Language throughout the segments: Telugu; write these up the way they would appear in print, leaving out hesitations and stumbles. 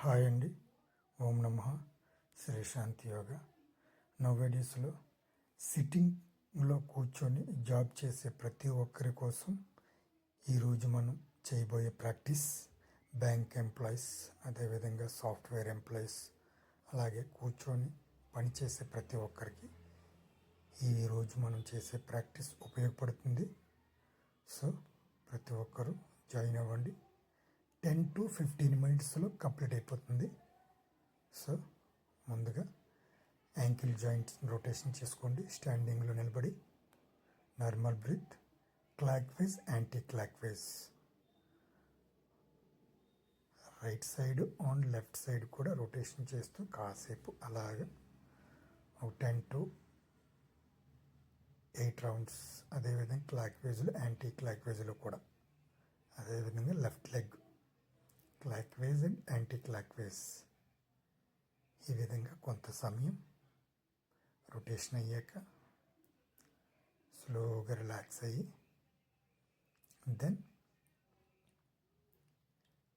హాయ్ అండి. ఓం నమః శ్రీ శాంతి యోగా. నోవేడీస్లో సిట్టింగ్లో కూర్చొని జాబ్ చేసే ప్రతి ఒక్కరి కోసం ఈరోజు మనం చేయబోయే ప్రాక్టీస్ బ్యాంక్ ఎంప్లాయీస్, అదేవిధంగా సాఫ్ట్వేర్ ఎంప్లాయీస్, అలాగే కూర్చొని పనిచేసే ప్రతి ఒక్కరికి ఈరోజు మనం చేసే ప్రాక్టీస్ ఉపయోగపడుతుంది. సో ప్రతి ఒక్కరూ జాయిన్ అవ్వండి. 10 to 15 మినిట్స్లో కంప్లీట్ అయిపోతుంది. సో ముందుగా యాంకిల్ జాయింట్స్ రొటేషన్ చేసుకోండి. స్టాండింగ్లో నిలబడి normal breath, clock wise, anti clock wise, right side and left side కూడా రొటేషన్ చేస్తూ కాసేపు అలాగా 10 to 8 రౌండ్స్. అదేవిధంగా క్లాక్ వైజ్లో, యాంటీ క్లాక్ వైజ్లో కూడా, అదేవిధంగా left leg clockwise and anticlockwise. ఈ విధంగా కొంత సమయం రొటేషన్ అయ్యాక స్లోగా రిలాక్స్ అయ్యి then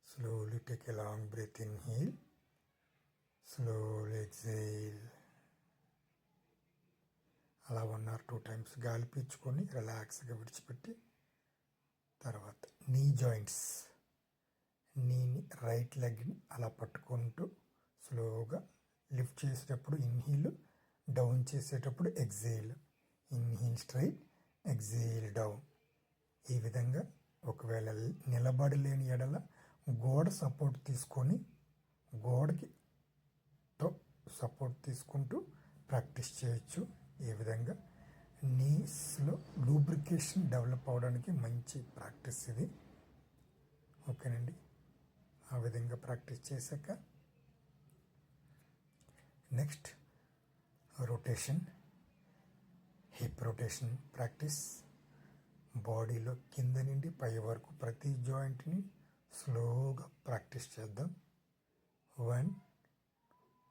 slowly take a long breath, inhale, slowly exhale. అలా 1 or 2 times గాలి పీల్చుకొని రిలాక్స్గా విడిచిపెట్టి తర్వాత నీ జాయింట్స్, నీని రైట్ లెగ్ని అలా పట్టుకుంటూ స్లోగా లిఫ్ట్ చేసేటప్పుడు ఇన్హీల్, డౌన్ చేసేటప్పుడు exhale. Inhale straight, exhale down. ఈ విధంగా ఒకవేళ నిలబడలేని ఎడల గోడ సపోర్ట్ తీసుకొని గోడకి సపోర్ట్ తీసుకుంటూ ప్రాక్టీస్ చేయొచ్చు. ఈ విధంగా నీస్లో లూబ్రికేషన్ డెవలప్ అవడానికి మంచి ప్రాక్టీస్ ఇది. ఓకేనండి. ఆ విధంగా ప్రాక్టీస్ చేశాక next rotation, hip rotation practice. బాడీలో కింద నుండి పై వరకు ప్రతి జాయింట్ని స్లోగా ప్రాక్టీస్ చేద్దాం. 1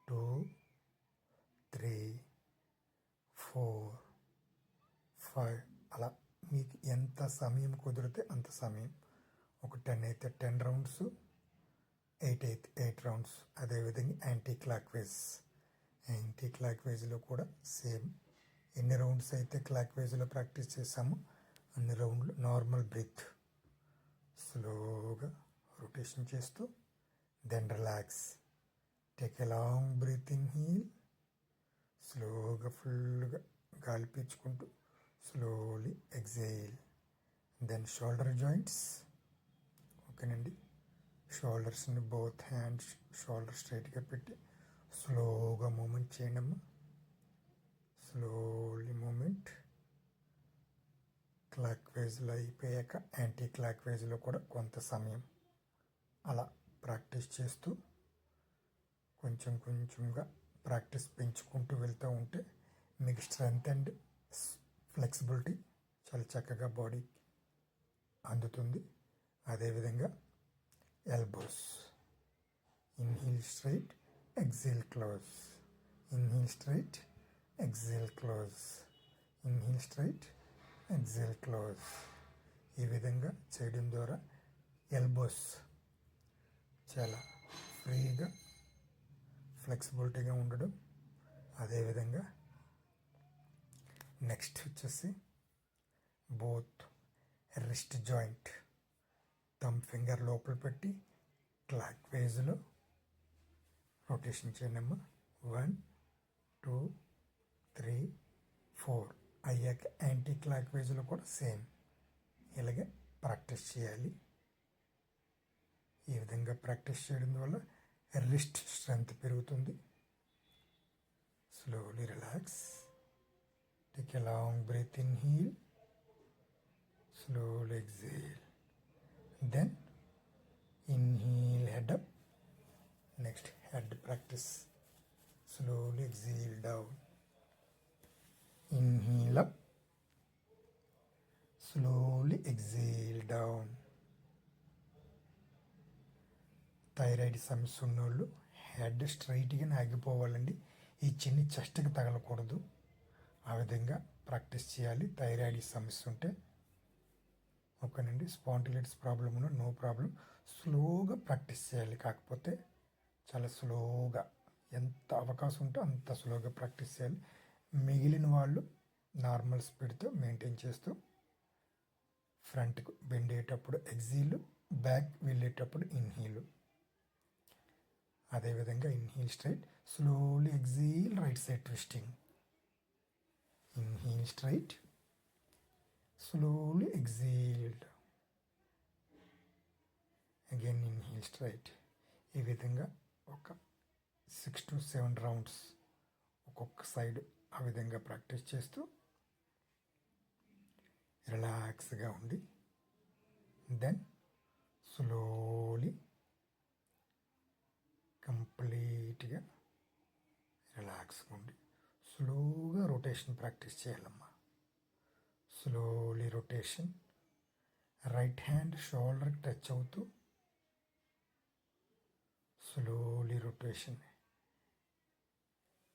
2 3 4 5 అలా మీకు ఎంత సమయం కుదిరితే అంత సమయం. ఒక 10 అయితే 10 రౌండ్స్, 8 అయితే 8 రౌండ్స్. అదేవిధంగా anti clock wise, anti clock వైజ్లో కూడా సేమ్. ఎన్ని రౌండ్స్ అయితే క్లాక్ వైజ్లో ప్రాక్టీస్ చేసామో అన్ని రౌండ్లు. నార్మల్ బ్రీత్, స్లోగా రొటేషన్ చేస్తూ then relax. Take a long breath, inhale, స్లోగా ఫుల్గా గాలి పీల్చుకుంటూ slowly exhale. Then shoulder joints. ఓకేనండి. షోల్డర్స్ని బోత్ హ్యాండ్స్ షోల్డర్ స్ట్రైట్గా పెట్టి స్లోగా మూమెంట్ చేయండి అమ్మా. Slowly moment. క్లాక్ వైజ్లో అయిపోయాక యాంటీ క్లాక్ వైజ్లో కూడా కొంత సమయం అలా ప్రాక్టీస్ చేస్తూ కొంచెం కొంచెంగా ప్రాక్టీస్ పెంచుకుంటూ వెళ్తూ ఉంటే మీకు స్ట్రెంగ్త్ అండ్ ఫ్లెక్సిబిలిటీ చాలా చక్కగా బాడీకి అందుతుంది. అదేవిధంగా elbows. Inhale straight, exhale close. Inhale straight, exhale close. Inhale straight, exhale close. ఈ విధంగా చేయడం ద్వారా ఎల్బోస్ చాలా ఫ్రీగా, ఫ్లెక్సిబిలిటీగా ఉండడం. అదేవిధంగా నెక్స్ట్ వచ్చేసి both wrist joint, thumb finger లోపల పెట్టి క్లాక్ వైజ్లో రొటేషన్ చేయండి అమ్మా. 1 2 3 4 అయ్యాక యాంటీ క్లాక్ వైజ్లో కూడా సేమ్ ఇలాగే ప్రాక్టీస్ చేయాలి. ఈ విధంగా ప్రాక్టీస్ చేయడం వల్ల రిస్ట్ స్ట్రెంగ్త్ పెరుగుతుంది. Slowly relax. Take a long breath, inhale, slowly exhale. Then inhale, head up. Next head practice. Slowly exhale down. Inhale up, slowly exhale down. థైరాయిడ్ సమస్య ఉన్నోళ్ళు హెడ్ స్ట్రైట్గా ఆగిపోవాలండి. ఈ చిన్ని చెస్ట్కి తగలకూడదు. ఆ విధంగా ప్రాక్టీస్ చేయాలి థైరాయిడ్ సమస్య ఉంటే. ఓకేనండి. స్పాండిలైటిస్ ప్రాబ్లం ఉన్న నో ప్రాబ్లం, స్లోగా ప్రాక్టీస్ చేయాలి. కాకపోతే చాలా స్లోగా, ఎంత అవకాశం ఉంటే అంత స్లోగా ప్రాక్టీస్ చేయాలి. మిగిలిన వాళ్ళు నార్మల్ స్పీడ్తో మెయింటైన్ చేస్తూ ఫ్రంట్కు బెండ్ అయ్యేటప్పుడు ఎగ్జీలు, బ్యాక్ వెళ్ళేటప్పుడు ఇన్హీలు. అదేవిధంగా inhale straight, slowly exhale, right side twisting. Inhale straight, slowly exhaled, again inhale straight. ఈ విధంగా ఒక 6 to 7 రౌండ్స్ ఒక్కొక్క సైడ్ ఆ విధంగా ప్రాక్టీస్ చేస్తూ రిలాక్స్గా ఉండి దెన్ స్లోలీ కంప్లీట్గా రిలాక్స్గా ఉండి స్లోగా రొటేషన్ ప్రాక్టీస్ చేయాలమ్మా. Slowly rotation, right hand shoulder touch అవుతూ స్లోలీ రొటేషన్,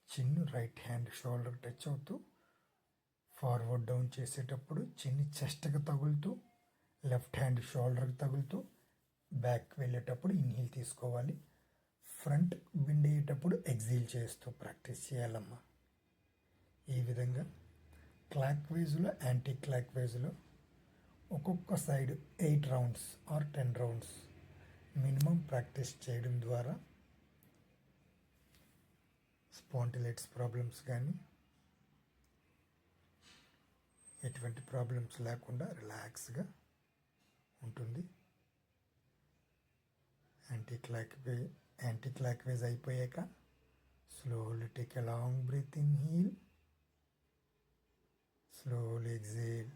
చిన్ను రైట్ హ్యాండ్ షోల్డర్ టచ్ అవుతూ ఫార్వర్డ్ డౌన్ చేసేటప్పుడు చిన్ని చెస్ట్కి తగులుతూ లెఫ్ట్ హ్యాండ్ షోల్డర్కి తగులుతూ బ్యాక్ వెళ్ళేటప్పుడు ఇన్హీల్ తీసుకోవాలి. ఫ్రంట్ బెండ్ అయ్యేటప్పుడు ఎగ్జీల్ చేస్తూ ప్రాక్టీస్ చేయాలమ్మా. ఈ విధంగా క్లాక్ వైజ్లో, యాంటీ క్లాక్ వైజ్లో ఒక్కొక్క side 8 rounds or 10 rounds minimum practice చేయడం ద్వారా స్పాండిలైటిస్ ప్రాబ్లమ్స్ కానీ ఎటువంటి ప్రాబ్లమ్స్ లేకుండా రిలాక్స్గా ఉంటుంది. యాంటీ క్లాక్ వైజ్ అయిపోయాక slowly take a long breath inhale, slowly exhale.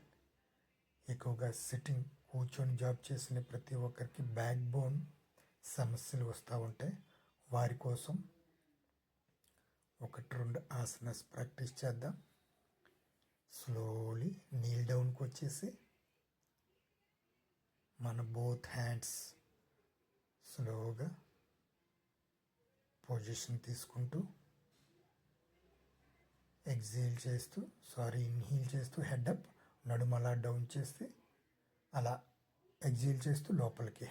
ఎక్కువగా సిట్టింగ్, కూర్చొని జాబ్ చేసిన ప్రతి ఒక్కరికి బ్యాక్ బోన్ సమస్యలు వస్తూ ఉంటాయి. వారి కోసం 1-2 ఆసనాస్ ప్రాక్టీస్ చేద్దాం. స్లోలీ నీల్ డౌన్కి వచ్చేసి మన బోత్ హ్యాండ్స్ స్లోగా పొజిషన్ తీసుకుంటూ ఇన్హీల్ చేస్తూ హెడ్ అప్, నడుము అలా డౌన్ చేస్తే అలా ఎగ్జేల్ చేస్తూ లోపలికి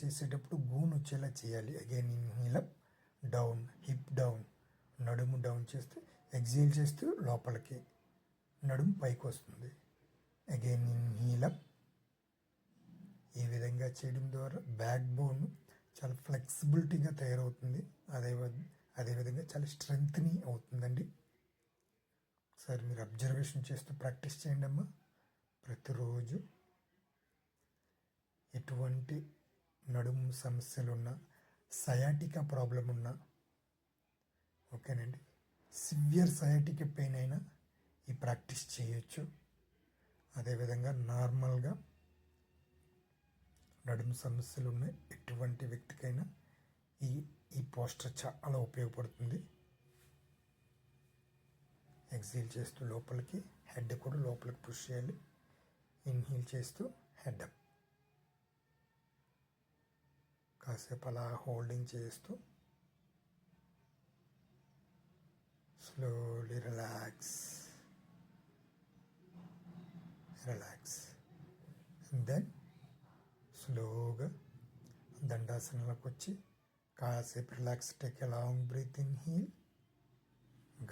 చేసేటప్పుడు గూన్ వచ్చేలా చేయాలి. Again inhale up, down, hip down, నడుము డౌన్ చేస్తే ఎగ్జేల్ చేస్తూ లోపలికి నడుము పైకి వస్తుంది. Again inhale up. ఈ విధంగా చేయడం ద్వారా బ్యాక్ బోన్ చాలా ఫ్లెక్సిబిలిటీగా తయారవుతుంది. అదేవిధంగా చాలా స్ట్రెంగ్త్ని అవుతుందండి. ఒకసారి మీరు అబ్జర్వేషన్ చేస్తూ ప్రాక్టీస్ చేయండి అమ్మా. ప్రతిరోజు ఎటువంటి నడుము సమస్యలున్నా, సయాటికా ప్రాబ్లం ఉన్నా, ఓకేనండి, సివియర్ సయాటికా పెయిన్ అయినా ఈ ప్రాక్టీస్ చేయొచ్చు. అదేవిధంగా నార్మల్గా నడుము సమస్యలు ఉన్న ఎటువంటి వ్యక్తికైనా ఈ పోస్టర్ చాలా ఉపయోగపడుతుంది. ఎగ్జీల్ చేస్తూ లోపలికి, హెడ్ కూడా లోపలికి పుష్ చేయాలి. ఇన్హీల్ చేస్తూ హెడ్ అప్. కాసేపు అలా హోల్డింగ్ చేస్తూ స్లోలీ రిలాక్స్. దెన్ స్లోగా దండాసనంలోకి వచ్చి కాసేపు relax. Take a long breath inhale,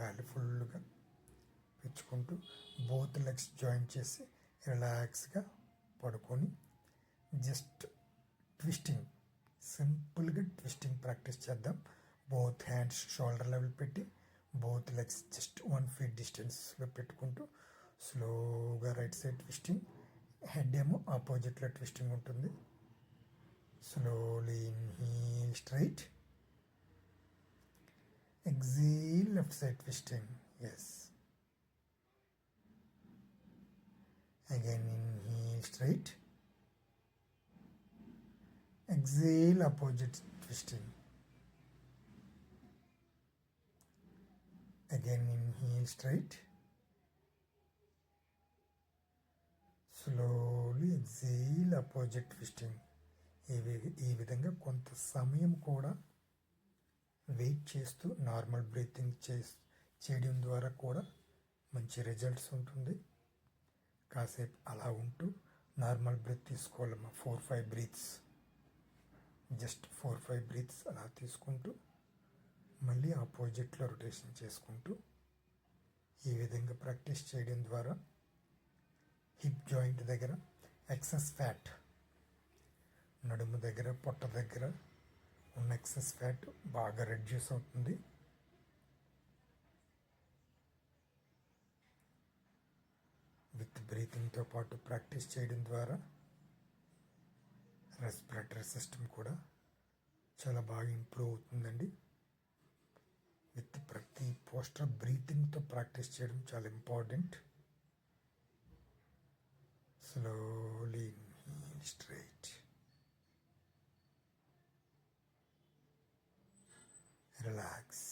గాలి ఫుల్గా పెంచుకుంటూ బోత్ లెగ్స్ జాయిన్ చేసి రిలాక్స్గా పడుకొని జస్ట్ ట్విస్టింగ్, సింపుల్గా ట్విస్టింగ్ ప్రాక్టీస్ చేద్దాం. బోత్ హ్యాండ్స్ షోల్డర్ లెవెల్ పెట్టి బోత్ లెగ్స్ జస్ట్ 1 feet డిస్టెన్స్లో పెట్టుకుంటూ స్లోగా రైట్ సైడ్ ట్విస్టింగ్, హెడ్ ఏమో ఆపోజిట్లో ట్విస్టింగ్ ఉంటుంది. Slowly inhale straight, exhale left side twisting. Yes. Again inhale straight, exhale opposite twisting. Again inhale straight, slowly exhale opposite twisting. ఈ విధంగా కొంత సమయం కూడా వెయిట్ చేస్తూ నార్మల్ బ్రీతింగ్ చేయడం ద్వారా కూడా మంచి రిజల్ట్స్ ఉంటుంది. కాసేపు అలా ఉంటూ నార్మల్ బ్రీత్ తీసుకోవాలమ్మా. 4-5 బ్రీత్స్ జస్ట్ 4-5 బ్రీత్స్ అలా తీసుకుంటూ మళ్ళీ ఆపోజిట్లో రొటేషన్ చేసుకుంటూ ఈ విధంగా ప్రాక్టీస్ చేయడం ద్వారా హిప్ జాయింట్ దగ్గర ఎక్సెస్ ఫ్యాట్, నడుము దగ్గర పొట్ట దగ్గర ఉన్న ఎక్సెస్ ఫ్యాట్ బాగా రెడ్యూస్ అవుతుంది. విత్ బ్రీతింగ్తో పాటు ప్రాక్టీస్ చేయడం ద్వారా రెస్పిరేటరీ సిస్టమ్ కూడా చాలా బాగా ఇంప్రూవ్ అవుతుందండి. విత్ ప్రతి పోస్టర్ బ్రీతింగ్తో ప్రాక్టీస్ చేయడం చాలా important. Slowly straight, relax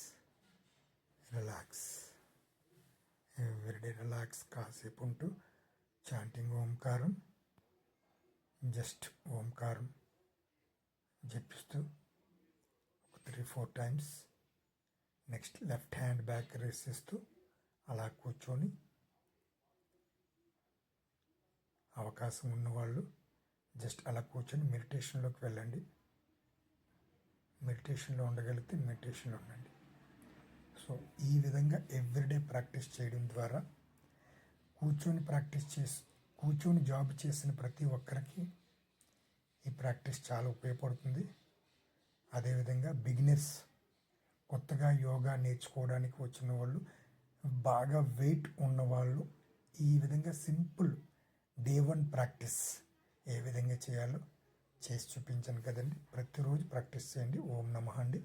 relax, everyday relax. కాసేపు ఉంటూ చాంటింగ్ ఓంకారం, జస్ట్ ఓంకారం జపిస్తూ 3-4 times. Next left hand back raise చేస్తూ అలా కూర్చొని, అవకాశం ఉన్నవాళ్ళు జస్ట్ అలా కూర్చొని మెడిటేషన్లోకి వెళ్ళండి. మెడిటేషన్లో ఉండగలిగితే మెడిటేషన్లో ఉండండి. సో ఈ విధంగా ఎవ్రీడే ప్రాక్టీస్ చేయడం ద్వారా కూర్చొని జాబ్ చేసిన ప్రతి ఒక్కరికి ఈ ప్రాక్టీస్ చాలా ఉపయోగపడుతుంది. అదేవిధంగా బిగినర్స్, కొత్తగా యోగా నేర్చుకోవడానికి వచ్చిన వాళ్ళు, బాగా వెయిట్ ఉన్నవాళ్ళు ఈ విధంగా సింపుల్ డే 1 ప్రాక్టీస్ ఏ విధంగా చేయాలో చేసి చూపించాను కదండి. ప్రతిరోజు ప్రాక్టీస్ చేయండి. ఓం నమః అండి.